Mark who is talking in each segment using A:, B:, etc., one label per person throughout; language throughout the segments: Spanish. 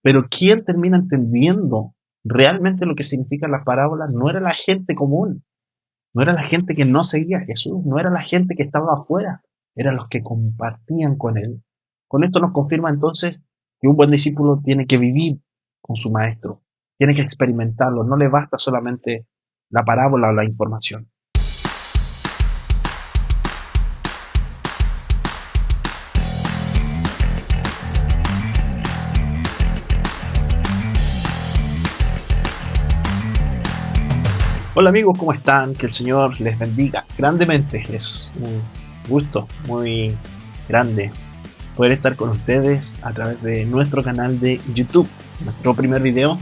A: Pero quien termina entendiendo realmente lo que significan las parábolas no era la gente común, no era la gente que no seguía a Jesús, no era la gente que estaba afuera, eran los que compartían con él. Con esto nos confirma entonces que un buen discípulo tiene que vivir con su maestro, tiene que experimentarlo, no le basta solamente la parábola o la información. Hola amigos, ¿cómo están? Que el Señor les bendiga grandemente. Es un gusto muy grande poder estar con ustedes a través de nuestro canal de YouTube, nuestro primer video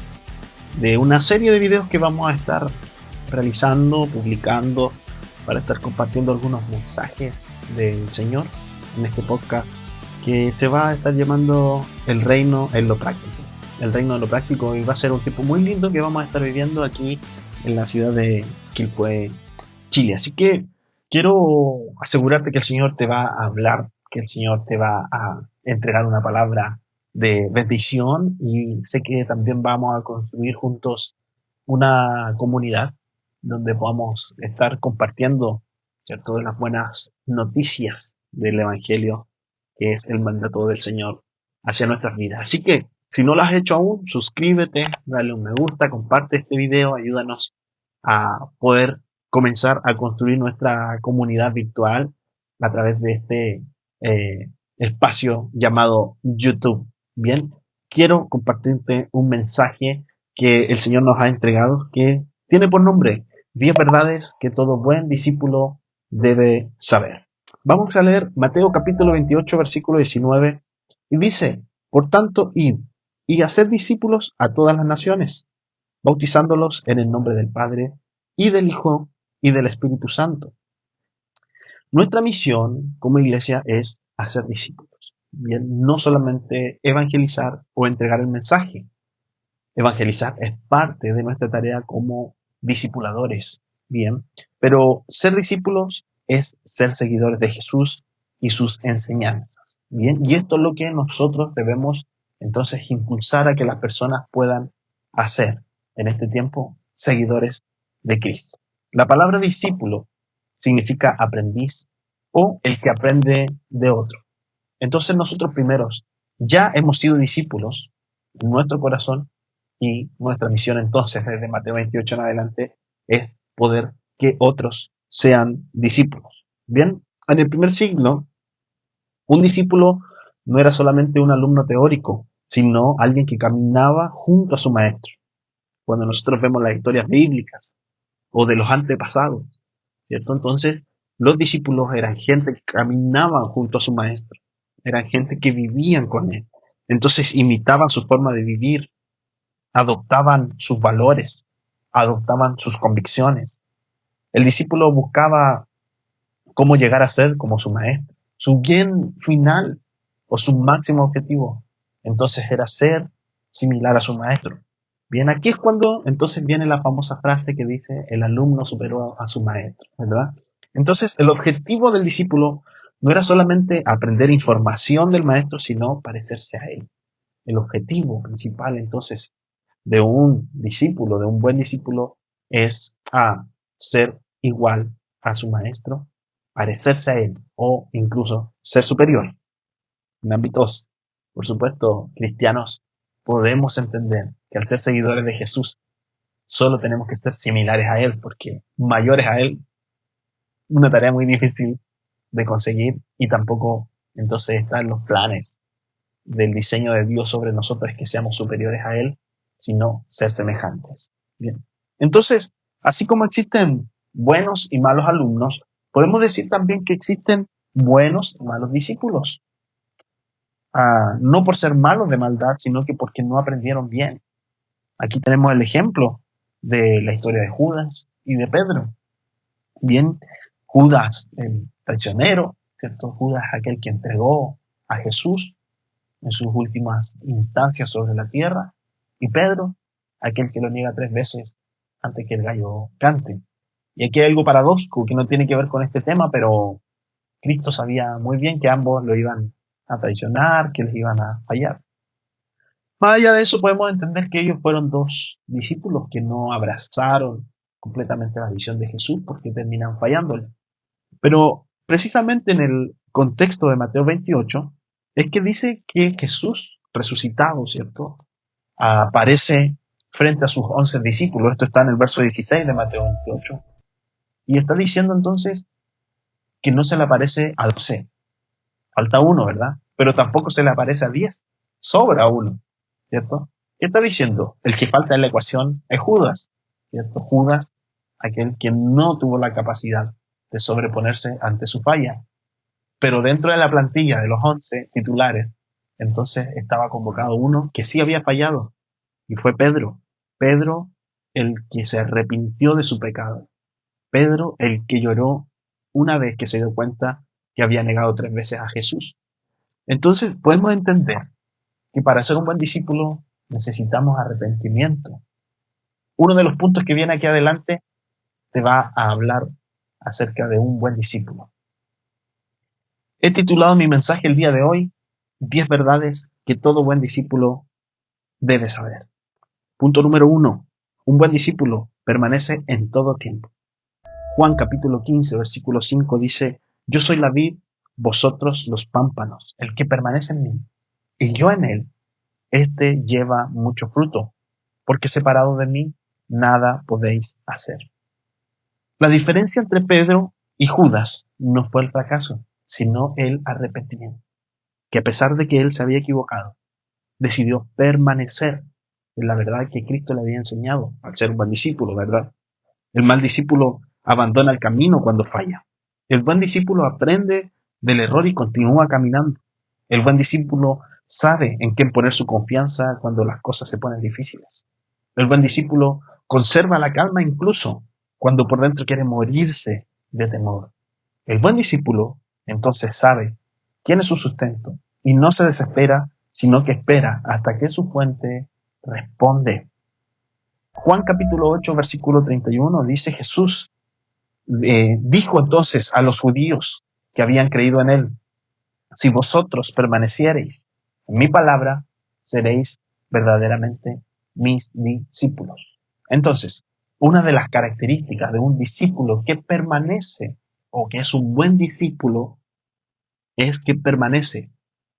A: de una serie de videos que vamos a estar realizando, publicando, para estar compartiendo algunos mensajes del Señor en este podcast que se va a estar llamando El Reino en lo Práctico. El Reino en lo Práctico, y va a ser un tiempo muy lindo que vamos a estar viviendo aquí en la ciudad de Quilpué, Chile. Así que quiero asegurarte que el Señor te va a hablar, que el Señor te va a entregar una palabra de bendición, y sé que también vamos a construir juntos una comunidad donde podamos estar compartiendo, ¿cierto?, las buenas noticias del Evangelio, que es el mandato del Señor hacia nuestras vidas. Así que, si no lo has hecho aún, suscríbete, dale un me gusta, comparte este video, ayúdanos a poder comenzar a construir nuestra comunidad virtual a través de este espacio llamado YouTube. Bien, quiero compartirte un mensaje que el Señor nos ha entregado, que tiene por nombre 10 verdades que todo buen discípulo debe saber. Vamos a leer Mateo capítulo 28, versículo 19, y dice: por tanto, id y haced discípulos a todas las naciones, bautizándolos en el nombre del Padre, y del Hijo, y del Espíritu Santo. Nuestra misión como iglesia es hacer discípulos. Bien, no solamente evangelizar o entregar el mensaje. Evangelizar es parte de nuestra tarea como discipuladores. Bien, pero ser discípulos es ser seguidores de Jesús y sus enseñanzas. Bien, y esto es lo que nosotros debemos entonces impulsar a que las personas puedan hacer en este tiempo, seguidores de Cristo. La palabra discípulo significa aprendiz o el que aprende de otro. Entonces nosotros primeros ya hemos sido discípulos en nuestro corazón, y nuestra misión entonces desde Mateo 28 en adelante es poder que otros sean discípulos. Bien, en el primer siglo, un discípulo no era solamente un alumno teórico, sino alguien que caminaba junto a su maestro. Cuando nosotros vemos las historias bíblicas o de los antepasados, ¿cierto? Entonces, los discípulos eran gente que caminaban junto a su maestro, eran gente que vivían con él. Entonces, imitaban su forma de vivir, adoptaban sus valores, adoptaban sus convicciones. El discípulo buscaba cómo llegar a ser como su maestro, su bien final o su máximo objetivo. Entonces era ser similar a su maestro. Bien, aquí es cuando entonces viene la famosa frase que dice: el alumno superó a su maestro, ¿verdad? Entonces el objetivo del discípulo no era solamente aprender información del maestro, sino parecerse a él. El objetivo principal entonces de un discípulo, de un buen discípulo, es ser igual a su maestro, parecerse a él o incluso ser superior. En ámbitos, por supuesto, cristianos, podemos entender que al ser seguidores de Jesús, solo tenemos que ser similares a él, porque mayores a él, una tarea muy difícil de conseguir, y tampoco entonces está en los planes del diseño de Dios sobre nosotros es que seamos superiores a Él, sino ser semejantes. Bien. Entonces, así como existen buenos y malos alumnos, podemos decir también que existen buenos y malos discípulos. No por ser malos de maldad, sino que porque no aprendieron bien. Aquí tenemos el ejemplo de la historia de Judas y de Pedro. Bien, Judas, el traicionero, ¿cierto? Judas, aquel que entregó a Jesús en sus últimas instancias sobre la tierra, y Pedro, aquel que lo niega 3 veces antes que el gallo cante. Y aquí hay algo paradójico que no tiene que ver con este tema, pero Cristo sabía muy bien que ambos lo iban a traicionar, que les iban a fallar. Más allá de eso, podemos entender que ellos fueron dos discípulos que no abrazaron completamente la visión de Jesús porque terminan fallándole. Pero precisamente en el contexto de Mateo 28, es que dice que Jesús resucitado, ¿cierto? Aparece frente a sus 11 discípulos. Esto está en el verso 16 de Mateo 28. Y está diciendo entonces que no se le aparece a 12. Falta uno, ¿verdad? Pero tampoco se le aparece a 10. Sobra uno, ¿cierto? ¿Qué está diciendo? El que falta en la ecuación es Judas, ¿cierto? Judas, aquel que no tuvo la capacidad de sobreponerse ante su falla. Pero dentro de la plantilla de los 11 titulares, entonces estaba convocado uno que sí había fallado, y fue Pedro. Pedro, el que se arrepintió de su pecado. Pedro, el que lloró una vez que se dio cuenta que había negado 3 veces a Jesús. Entonces podemos entender que para ser un buen discípulo necesitamos arrepentimiento. Uno de los puntos que viene aquí adelante te va a hablar acerca de un buen discípulo. He titulado mi mensaje el día de hoy, 10 verdades que todo buen discípulo debe saber. Punto número 1. Un buen discípulo permanece en todo tiempo. Juan capítulo 15, versículo 5 dice, yo soy la vid, vosotros los pámpanos. El que permanece en mí y yo en él, este lleva mucho fruto, porque separado de mí nada podéis hacer. La diferencia entre Pedro y Judas no fue el fracaso, sino el arrepentimiento, que a pesar de que él se había equivocado, decidió permanecer en la verdad que Cristo le había enseñado al ser un buen discípulo, ¿verdad? El mal discípulo abandona el camino cuando falla. El buen discípulo aprende del error y continúa caminando. El buen discípulo sabe en quién poner su confianza cuando las cosas se ponen difíciles. El buen discípulo conserva la calma incluso cuando por dentro quiere morirse de temor. El buen discípulo entonces sabe quién es su sustento y no se desespera, sino que espera hasta que su fuente responde. Juan capítulo 8, versículo 31 dice Jesús, dijo entonces a los judíos que habían creído en él, si vosotros permaneciereis en mi palabra, seréis verdaderamente mis discípulos. Entonces, una de las características de un discípulo que permanece o que es un buen discípulo es que permanece,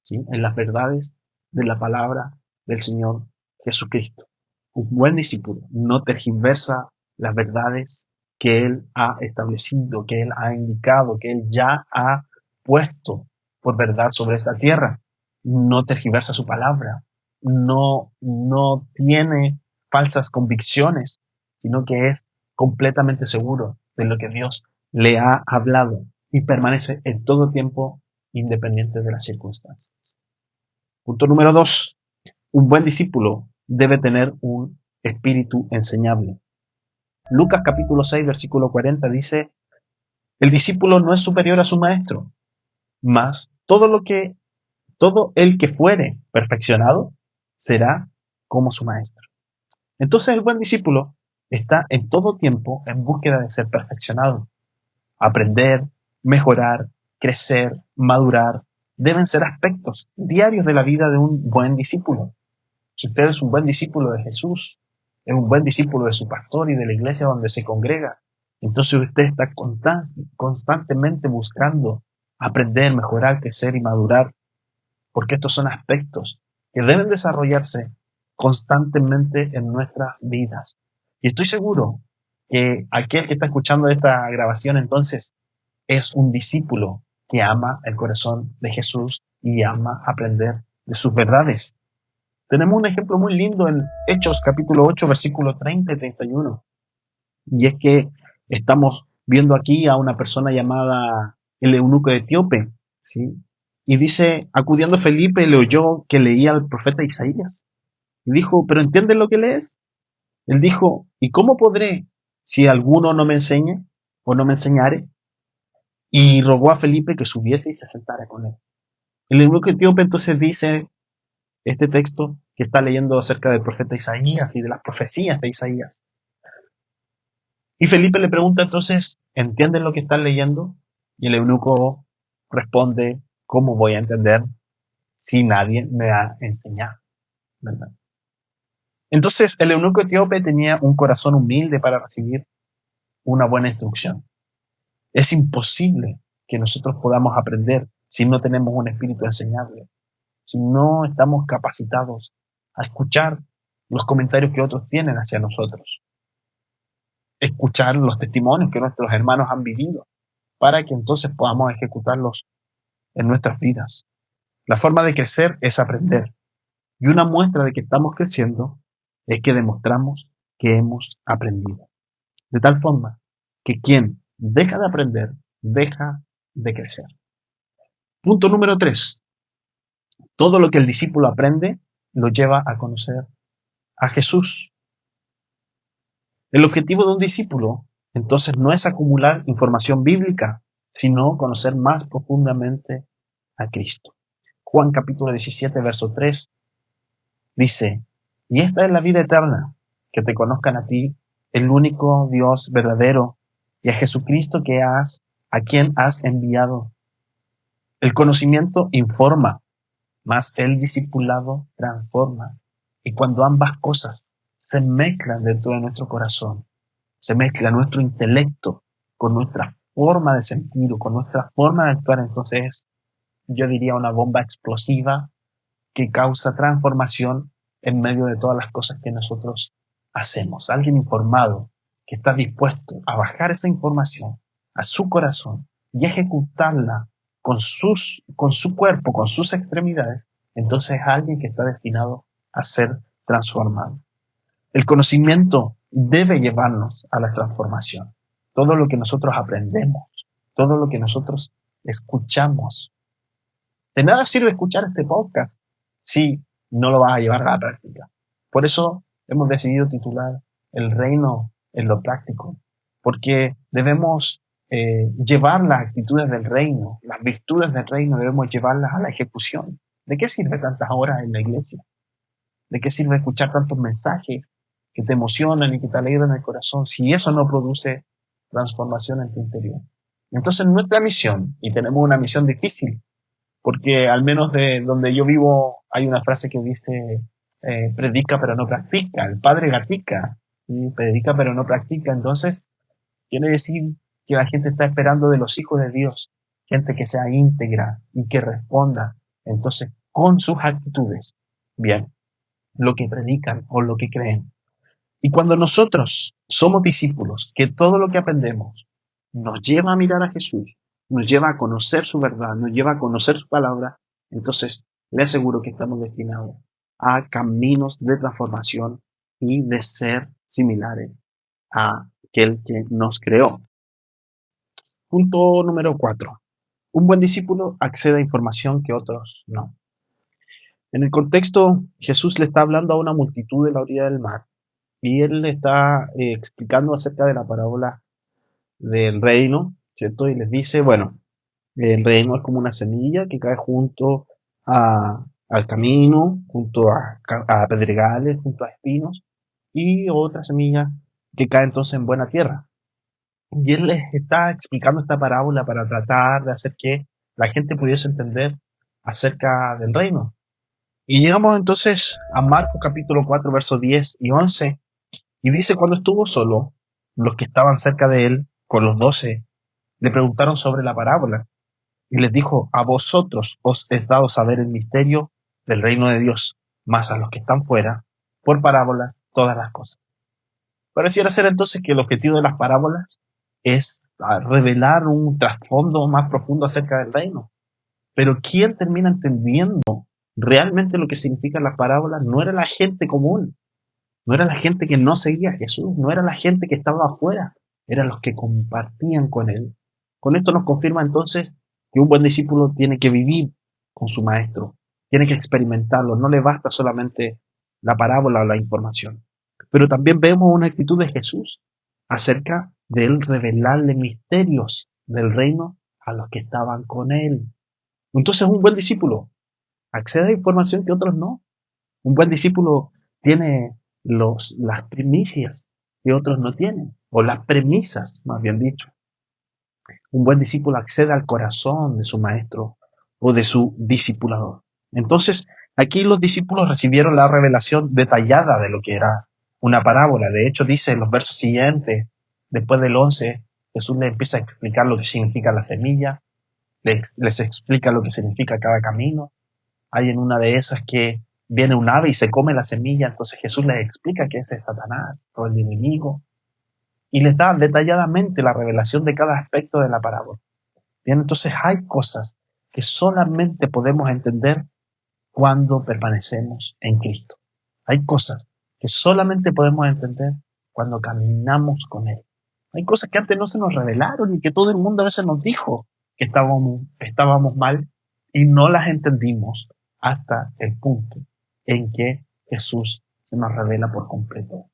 A: ¿sí?, en las verdades de la palabra del Señor Jesucristo. Un buen discípulo no tergiversa las verdades que Él ha establecido, que Él ha indicado, que Él ya ha puesto por verdad sobre esta tierra. No tergiversa su palabra, no tiene falsas convicciones, sino que es completamente seguro de lo que Dios le ha hablado y permanece en todo tiempo independiente de las circunstancias. Punto número 2. Un buen discípulo debe tener un espíritu enseñable. Lucas capítulo 6, versículo 40 dice, el discípulo no es superior a su maestro, mas todo el que fuere perfeccionado será como su maestro. Entonces el buen discípulo está en todo tiempo en búsqueda de ser perfeccionado. Aprender, mejorar, crecer, madurar, deben ser aspectos diarios de la vida de un buen discípulo. Si usted es un buen discípulo de Jesús, es un buen discípulo de su pastor y de la iglesia donde se congrega, entonces usted está constantemente buscando aprender, mejorar, crecer y madurar, porque estos son aspectos que deben desarrollarse constantemente en nuestras vidas. Y estoy seguro que aquel que está escuchando esta grabación entonces es un discípulo que ama el corazón de Jesús y ama aprender de sus verdades. Tenemos un ejemplo muy lindo en Hechos capítulo 8, versículo 30 y 31. Y es que estamos viendo aquí a una persona llamada el eunuco etíope, ¿sí? Y dice, acudiendo Felipe, le oyó que leía al profeta Isaías. Y dijo, ¿pero entiendes lo que lees? Él dijo, ¿y cómo podré si alguno no me enseñe o no me enseñare? Y rogó a Felipe que subiese y se sentara con él. El eunuco etíope entonces dice este texto que está leyendo acerca del profeta Isaías y de las profecías de Isaías. Y Felipe le pregunta entonces, ¿entienden lo que están leyendo? Y el eunuco responde, ¿cómo voy a entender si nadie me ha enseñado? ¿Verdad? Entonces el eunuco etíope tenía un corazón humilde para recibir una buena instrucción. Es imposible que nosotros podamos aprender si no tenemos un espíritu enseñable, si no estamos capacitados a escuchar los comentarios que otros tienen hacia nosotros, escuchar los testimonios que nuestros hermanos han vivido, para que entonces podamos ejecutarlos en nuestras vidas. La forma de crecer es aprender. Y una muestra de que estamos creciendo es que demostramos que hemos aprendido. De tal forma que quien deja de aprender, deja de crecer. Punto número 3. Todo lo que el discípulo aprende lo lleva a conocer a Jesús. El objetivo de un discípulo, entonces, no es acumular información bíblica, sino conocer más profundamente a Cristo. Juan capítulo 17, verso 3 dice, y esta es la vida eterna, que te conozcan a ti, el único Dios verdadero, y a Jesucristo a quien has enviado. El conocimiento informa, mas el discipulado transforma. Y cuando ambas cosas se mezclan dentro de nuestro corazón, se mezcla nuestro intelecto con nuestra forma de sentir o con nuestra forma de actuar, entonces yo diría una bomba explosiva que causa transformación en medio de todas las cosas que nosotros hacemos. Alguien informado que está dispuesto a bajar esa información a su corazón y ejecutarla con su cuerpo, con sus extremidades, entonces es alguien que está destinado a ser transformado. El conocimiento debe llevarnos a la transformación. Todo lo que nosotros aprendemos, todo lo que nosotros escuchamos. De nada sirve escuchar este podcast si no lo vas a llevar a la práctica. Por eso hemos decidido titular El reino en lo práctico, porque debemos llevar las actitudes del reino, las virtudes del reino, debemos llevarlas a la ejecución. ¿De qué sirve tantas horas en la iglesia? ¿De qué sirve escuchar tantos mensajes que te emocionan y que te alegran el corazón si eso no produce transformación en tu interior? Entonces nuestra misión, y tenemos una misión difícil, porque al menos de donde yo vivo hay una frase que dice, predica pero no practica, el padre gatica, y predica pero no practica. Entonces quiere decir que la gente está esperando de los hijos de Dios, gente que sea íntegra y que responda entonces con sus actitudes, bien, lo que predican o lo que creen. Y cuando nosotros somos discípulos, que todo lo que aprendemos nos lleva a mirar a Jesús, nos lleva a conocer su verdad, nos lleva a conocer su palabra, entonces le aseguro que estamos destinados a caminos de transformación y de ser similares a aquel que nos creó. Punto número 4. Un buen discípulo accede a información que otros no. En el contexto, Jesús le está hablando a una multitud de la orilla del mar y él le está explicando acerca de la parábola del reino, ¿cierto? Y les dice, bueno, el reino es como una semilla que cae junto al camino, junto a pedregales, junto a espinos, y otra semilla que cae entonces en buena tierra. Y él les está explicando esta parábola para tratar de hacer que la gente pudiese entender acerca del reino. Y llegamos entonces a Marcos capítulo 4, versos 10 y 11, y dice, cuando estuvo solo, los que estaban cerca de él, con los 12, le preguntaron sobre la parábola, y les dijo, a vosotros os es dado saber el misterio del reino de Dios, mas a los que están fuera, por parábolas, todas las cosas. Pareciera ser entonces que el objetivo de las parábolas es revelar un trasfondo más profundo acerca del reino. Pero ¿quién termina entendiendo realmente lo que significan las parábolas? No era la gente común, no era la gente que no seguía a Jesús, no era la gente que estaba afuera, eran los que compartían con él. Con esto nos confirma entonces que un buen discípulo tiene que vivir con su maestro, tiene que experimentarlo, no le basta solamente la parábola o la información. Pero también vemos una actitud de Jesús acerca de él revelarle misterios del reino a los que estaban con él. Entonces un buen discípulo accede a información que otros no. Un buen discípulo tiene las primicias que otros no tienen, o las premisas, más bien dicho. Un buen discípulo accede al corazón de su maestro o de su discipulador. Entonces, Aquí los discípulos recibieron la revelación detallada de lo que era una parábola. De hecho, dice en los versos siguientes, después del 11, Jesús les empieza a explicar lo que significa la semilla, les explica lo que significa cada camino. Hay en una de esas que viene un ave y se come la semilla, entonces Jesús les explica que ese es Satanás o el enemigo, y les da detalladamente la revelación de cada aspecto de la parábola. Bien, entonces hay cosas que solamente podemos entender cuando permanecemos en Cristo. Hay cosas que solamente podemos entender cuando caminamos con Él. Hay cosas que antes no se nos revelaron y que todo el mundo a veces nos dijo que estábamos mal y no las entendimos hasta el punto en que Jesús se nos revela por completo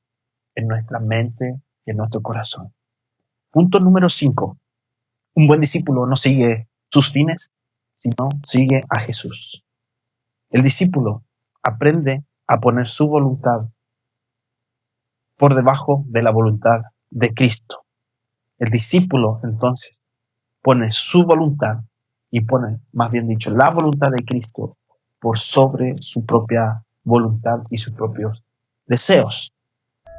A: en nuestra mente y en nuestro corazón. Punto número 5. Un buen discípulo no sigue sus fines, sino sigue a Jesús. El discípulo aprende a poner su voluntad por debajo de la voluntad de Cristo. El discípulo, entonces, pone su voluntad y pone, más bien dicho, la voluntad de Cristo por sobre su propia voluntad y sus propios deseos.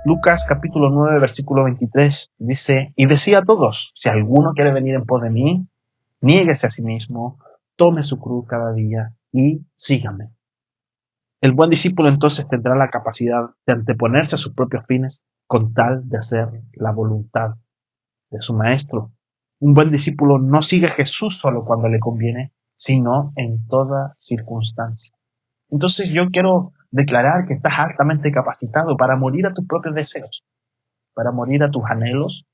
A: Lucas capítulo 9, versículo 23 dice, y decía a todos, si alguno quiere venir en pos de mí, niéguese a sí mismo, tome su cruz cada día y sígame. El buen discípulo entonces tendrá la capacidad de anteponerse a sus propios fines con tal de hacer la voluntad de su maestro. Un buen discípulo no sigue a Jesús solo cuando le conviene, sino en toda circunstancia. Entonces yo quiero declarar que estás altamente capacitado para morir a tus propios deseos, para morir a tus anhelos,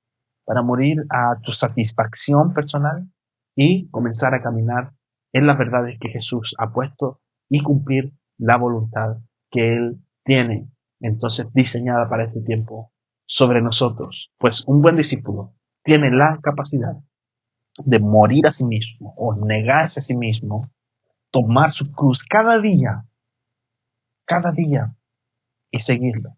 A: para morir a tu satisfacción personal y comenzar a caminar en las verdades que Jesús ha puesto y cumplir la voluntad que Él tiene, entonces diseñada para este tiempo sobre nosotros. Pues un buen discípulo tiene la capacidad de morir a sí mismo o negarse a sí mismo, tomar su cruz cada día y seguirlo.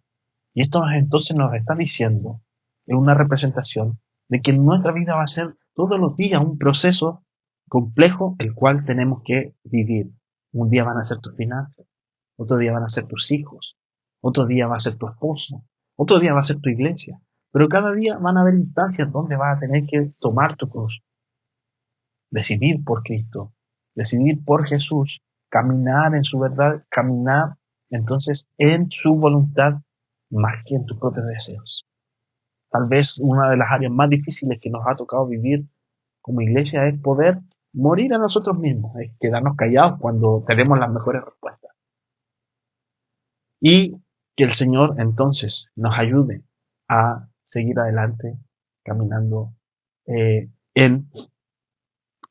A: Y esto entonces nos está diciendo, es una representación de que nuestra vida va a ser todos los días un proceso complejo el cual tenemos que vivir. Un día van a ser tus finanzas, otro día van a ser tus hijos, otro día va a ser tu esposo, otro día va a ser tu iglesia. Pero cada día van a haber instancias donde vas a tener que tomar tu cruz, decidir por Cristo, decidir por Jesús, caminar en su verdad, caminar entonces en su voluntad más que en tus propios deseos. Tal vez una de las áreas más difíciles que nos ha tocado vivir como iglesia es poder morir a nosotros mismos, es quedarnos callados cuando tenemos las mejores respuestas. Y que el Señor entonces nos ayude a seguir adelante caminando en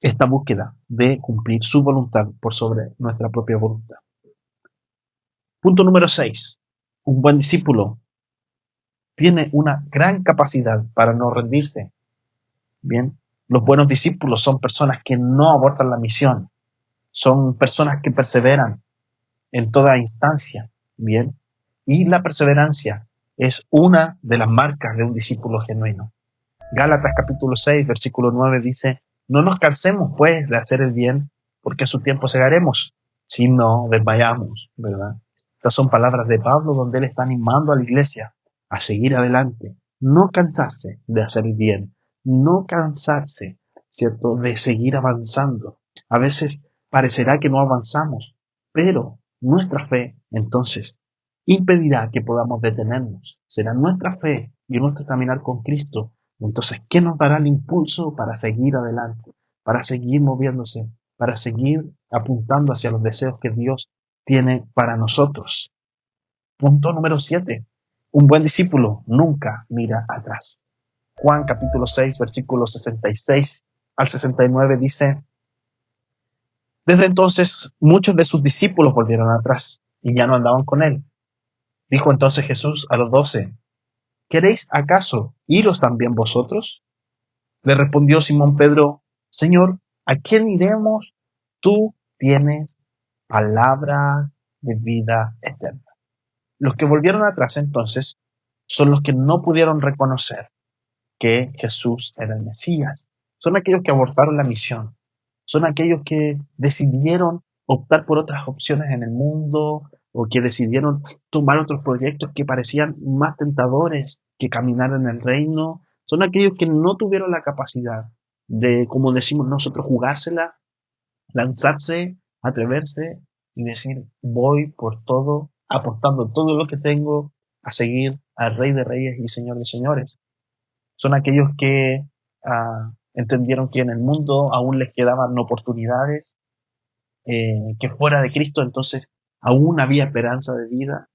A: esta búsqueda de cumplir su voluntad por sobre nuestra propia voluntad. Punto número 6. Un buen discípulo tiene una gran capacidad para no rendirse. Bien, los buenos discípulos son personas que no abortan la misión, son personas que perseveran en toda instancia. Bien, y la perseverancia es una de las marcas de un discípulo genuino. Gálatas capítulo 6, versículo 9 dice, no nos cansemos pues de hacer el bien, porque a su tiempo segaremos, si no desmayamos, ¿verdad? Estas son palabras de Pablo donde él está animando a la iglesia a seguir adelante, no cansarse de hacer el bien, no cansarse, ¿cierto?, de seguir avanzando. A veces parecerá que no avanzamos, pero nuestra fe, entonces, impedirá que podamos detenernos. Será nuestra fe y nuestro caminar con Cristo. Entonces, ¿qué nos dará el impulso para seguir adelante, para seguir moviéndose, para seguir apuntando hacia los deseos que Dios tiene para nosotros? Punto número 7. Un buen discípulo nunca mira atrás. Juan capítulo 6, versículos 66 al 69 dice, desde entonces muchos de sus discípulos volvieron atrás y ya no andaban con él. Dijo entonces Jesús a los 12, ¿queréis acaso iros también vosotros? Le respondió Simón Pedro, Señor, ¿a quién iremos? Tú tienes palabra de vida eterna. Los que volvieron atrás entonces son los que no pudieron reconocer que Jesús era el Mesías. Son aquellos que abortaron la misión. Son aquellos que decidieron optar por otras opciones en el mundo o que decidieron tomar otros proyectos que parecían más tentadores que caminar en el reino, son aquellos que no tuvieron la capacidad de, como decimos nosotros, jugársela, lanzarse, atreverse y decir, voy por todo, apostando todo lo que tengo a seguir al Rey de Reyes y Señor de Señores. Son aquellos que entendieron que en el mundo aún les quedaban oportunidades, que fuera de Cristo entonces aún había esperanza de vida.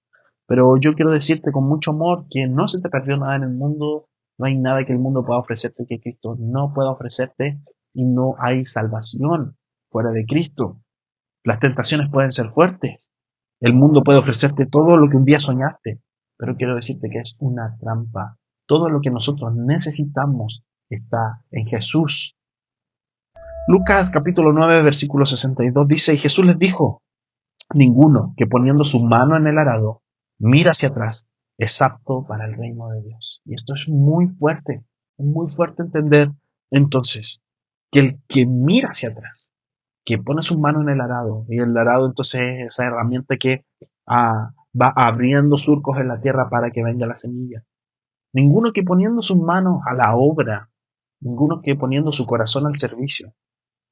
A: Pero yo quiero decirte con mucho amor que no se te perdió nada en el mundo, no hay nada que el mundo pueda ofrecerte que Cristo no pueda ofrecerte y no hay salvación fuera de Cristo. Las tentaciones pueden ser fuertes, el mundo puede ofrecerte todo lo que un día soñaste, pero quiero decirte que es una trampa. Todo lo que nosotros necesitamos está en Jesús. Lucas capítulo 9, versículo 62 dice, y Jesús les dijo, ninguno que poniendo su mano en el arado mira hacia atrás es apto para el reino de Dios. Y esto es muy fuerte entender entonces que el que mira hacia atrás, que pone su mano en el arado, y el arado entonces es esa herramienta que va abriendo surcos en la tierra para que venga la semilla. Ninguno que poniendo sus manos a la obra, ninguno que poniendo su corazón al servicio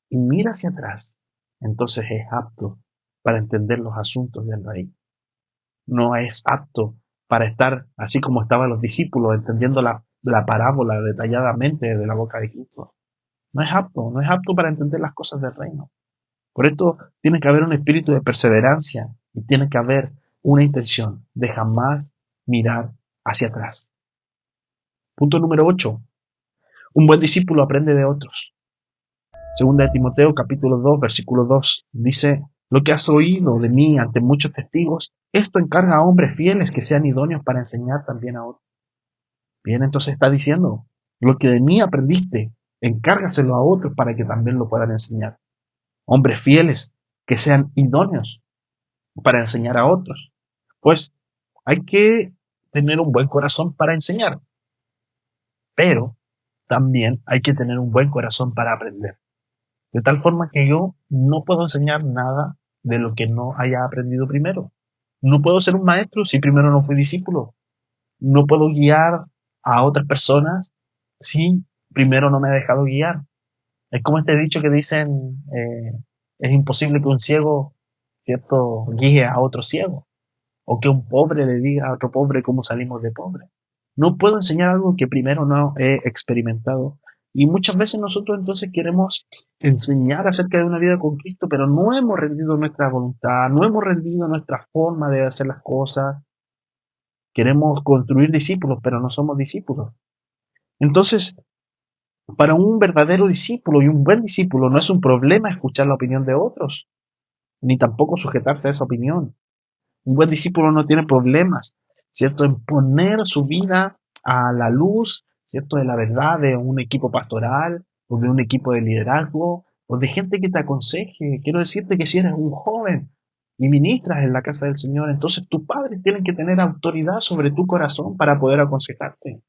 A: y mira hacia atrás, entonces es apto para entender los asuntos del rey. No es apto para estar así como estaban los discípulos, entendiendo la parábola detalladamente de la boca de Cristo. No es apto para entender las cosas del reino. Por esto tiene que haber un espíritu de perseverancia y tiene que haber una intención de jamás mirar hacia atrás. Punto número 8. Un buen discípulo aprende de otros. Segunda de Timoteo capítulo 2, versículo 2 dice, lo que has oído de mí ante muchos testigos, esto encarga a hombres fieles que sean idóneos para enseñar también a otros. Bien, entonces está diciendo, lo que de mí aprendiste, encárgaselo a otros para que también lo puedan enseñar. Hombres fieles que sean idóneos para enseñar a otros. Pues hay que tener un buen corazón para enseñar, pero también hay que tener un buen corazón para aprender. De tal forma que yo no puedo enseñar nada de lo que no haya aprendido primero. No puedo ser un maestro si primero no fui discípulo. No puedo guiar a otras personas si primero no me he dejado guiar. Es como este dicho que dicen, es imposible que un ciego, ¿cierto?, guíe a otro ciego. O que un pobre le diga a otro pobre cómo salimos de pobre. No puedo enseñar algo que primero no he experimentado. Y muchas veces nosotros entonces queremos enseñar acerca de una vida con Cristo, pero no hemos rendido nuestra voluntad, no hemos rendido nuestra forma de hacer las cosas. Queremos construir discípulos, pero no somos discípulos. Entonces, para un verdadero discípulo y un buen discípulo no es un problema escuchar la opinión de otros, ni tampoco sujetarse a esa opinión. Un buen discípulo no tiene problemas, ¿cierto?, en poner su vida a la luz, ¿cierto?, de la verdad de un equipo pastoral o de un equipo de liderazgo o de gente que te aconseje. Quiero decirte que si eres un joven y ministras en la casa del Señor, entonces tus padres tienen que tener autoridad sobre tu corazón para poder aconsejarte.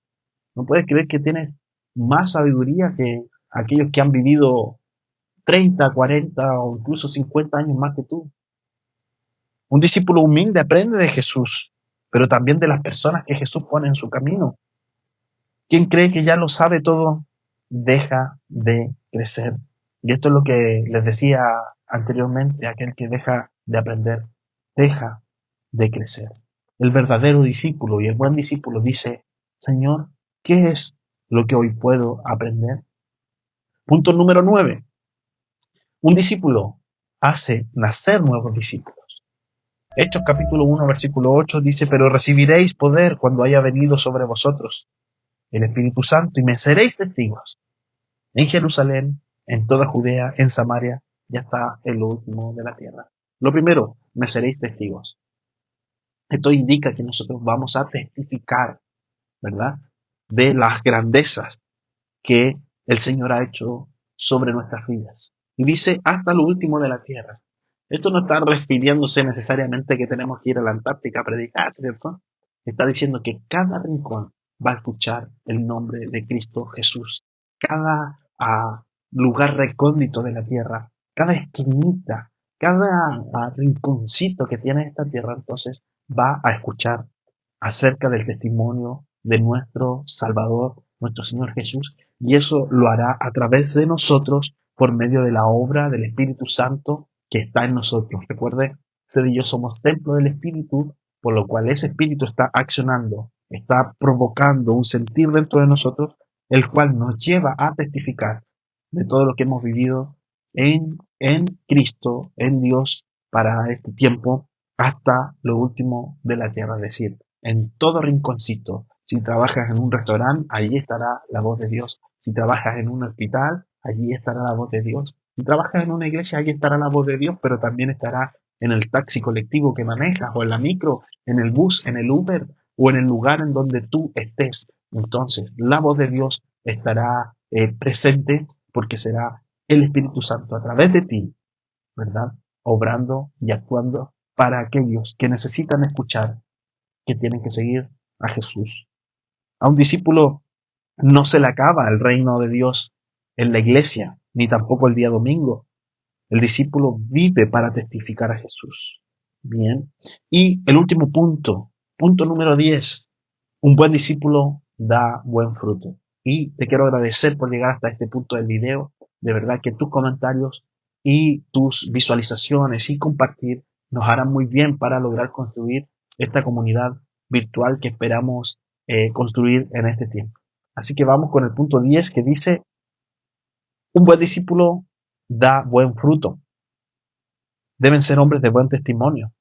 A: No puedes creer que tienes más sabiduría que aquellos que han vivido 30, 40 o incluso 50 años más que tú. Un discípulo humilde aprende de Jesús, pero también de las personas que Jesús pone en su camino. Quien cree que ya lo sabe todo, deja de crecer. Y esto es lo que les decía anteriormente, aquel que deja de aprender, deja de crecer. El verdadero discípulo y el buen discípulo dice, Señor, ¿qué es lo que hoy puedo aprender? Punto número 9. Un discípulo hace nacer nuevos discípulos. Hechos capítulo 1, versículo 8 dice, pero recibiréis poder cuando haya venido sobre vosotros el Espíritu Santo y me seréis testigos en Jerusalén, en toda Judea, en Samaria y hasta el último de la tierra. Lo primero, me seréis testigos. Esto indica que nosotros vamos a testificar, ¿verdad?, de las grandezas que el Señor ha hecho sobre nuestras vidas. Y dice, hasta lo último de la tierra. Esto no está refiriéndose necesariamente que tenemos que ir a la Antártica a predicar, ¿cierto? Está diciendo que cada rincón va a escuchar el nombre de Cristo Jesús. Cada lugar recóndito de la tierra, cada esquinita, cada rinconcito que tiene esta tierra, entonces va a escuchar acerca del testimonio de nuestro Salvador, nuestro Señor Jesús, y eso lo hará a través de nosotros por medio de la obra del Espíritu Santo que está en nosotros. Recuerde, usted y yo somos templo del Espíritu, por lo cual ese Espíritu está accionando, está provocando un sentir dentro de nosotros, el cual nos lleva a testificar de todo lo que hemos vivido en Cristo, en Dios, para este tiempo, hasta lo último de la tierra. Es decir, en todo rinconcito. Si trabajas en un restaurante, allí estará la voz de Dios. Si trabajas en un hospital, allí estará la voz de Dios. Si trabajas en una iglesia, allí estará la voz de Dios, pero también estará en el taxi colectivo que manejas, o en la micro, en el bus, en el Uber, o en el lugar en donde tú estés. Entonces, la voz de Dios estará presente, porque será el Espíritu Santo a través de ti, ¿verdad? Obrando y actuando para aquellos que necesitan escuchar, que tienen que seguir a Jesús. A un discípulo no se le acaba el reino de Dios en la iglesia, ni tampoco el día domingo. El discípulo vive para testificar a Jesús. Bien. Y el último punto número 10. Un buen discípulo da buen fruto. Y te quiero agradecer por llegar hasta este punto del video. De verdad que tus comentarios y tus visualizaciones y compartir nos harán muy bien para lograr construir esta comunidad virtual que esperamos construir en este tiempo. Así que vamos con el punto 10 que dice: un buen discípulo da buen fruto. Deben ser hombres de buen testimonio.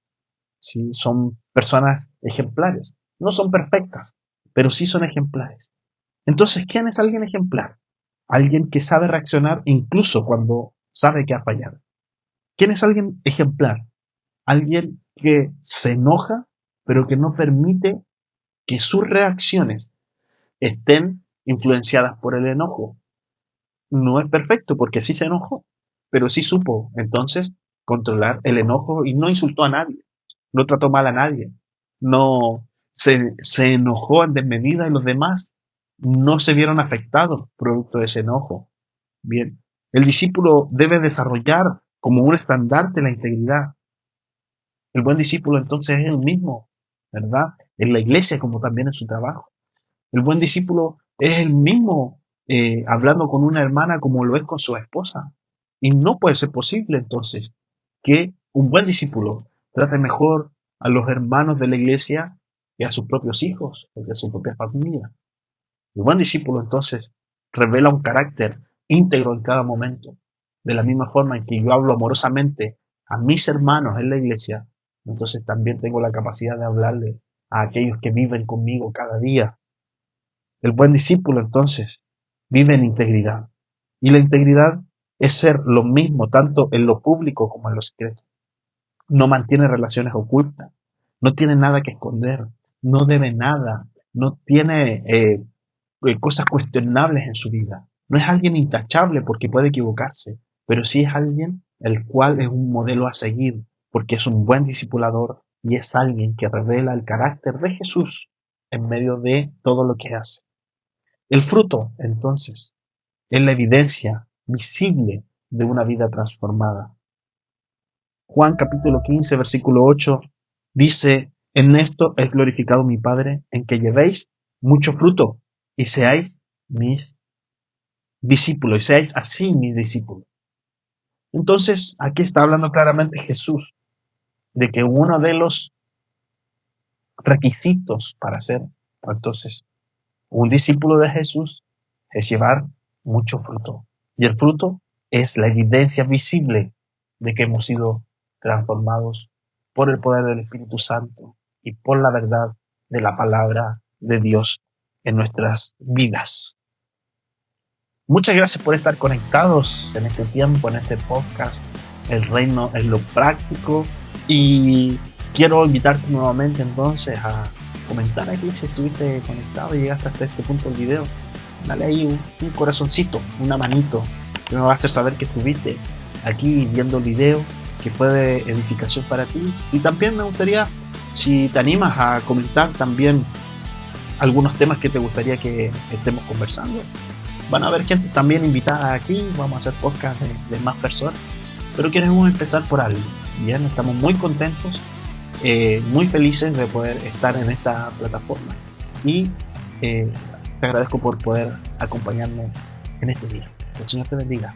A: ¿Sí? Son personas ejemplares. No son perfectas, pero sí son ejemplares. Entonces, ¿quién es alguien ejemplar? Alguien que sabe reaccionar incluso cuando sabe que ha fallado. ¿Quién es alguien ejemplar? Alguien que se enoja, pero que no permite que sus reacciones estén influenciadas por el enojo. No es perfecto porque sí se enojó, pero sí supo entonces controlar el enojo y no insultó a nadie, no trató mal a nadie, no se enojó en desmedida y los demás no se vieron afectados producto de ese enojo. Bien, el discípulo debe desarrollar como un estandarte la integridad. El buen discípulo entonces es el mismo, ¿verdad? En la iglesia como también en su trabajo. El buen discípulo es el mismo hablando con una hermana como lo es con su esposa. Y no puede ser posible entonces que un buen discípulo trate mejor a los hermanos de la iglesia que a sus propios hijos o que a su propia familia. El buen discípulo entonces revela un carácter íntegro en cada momento. De la misma forma en que yo hablo amorosamente a mis hermanos en la iglesia, entonces también tengo la capacidad de hablarle a aquellos que viven conmigo cada día. El buen discípulo entonces vive en integridad. Y la integridad es ser lo mismo tanto en lo público como en lo secreto. No mantiene relaciones ocultas, no tiene nada que esconder, no debe nada, no tiene cosas cuestionables en su vida. No es alguien intachable porque puede equivocarse, pero sí es alguien el cual es un modelo a seguir porque es un buen discipulador y es alguien que revela el carácter de Jesús en medio de todo lo que hace. El fruto, entonces, es la evidencia visible de una vida transformada. Juan capítulo 15, versículo 8 dice: en esto es glorificado mi Padre, en que llevéis mucho fruto y seáis mis discípulos, y seáis así mis discípulos. Entonces, aquí está hablando claramente Jesús de que uno de los requisitos para ser, entonces, un discípulo de Jesús es llevar mucho fruto. Y el fruto es la evidencia visible de que hemos sido transformados por el poder del Espíritu Santo y por la verdad de la palabra de Dios en nuestras vidas. Muchas gracias por estar conectados en este tiempo, en este podcast, El Reino en lo Práctico. Y quiero invitarte nuevamente entonces a comentar aquí si estuviste conectado y llegaste hasta este punto del video. Dale ahí un corazoncito, una manito, que me va a hacer saber que estuviste aquí viendo el video, que fue de edificación para ti. Y también me gustaría, si te animas a comentar también algunos temas que te gustaría que estemos conversando. Van a haber gente también invitada aquí, vamos a hacer podcast de más personas. pero queremos empezar por algo. Bien, estamos muy contentos, muy felices de poder estar en esta plataforma y te agradezco por poder acompañarme en este día. Que el Señor te bendiga.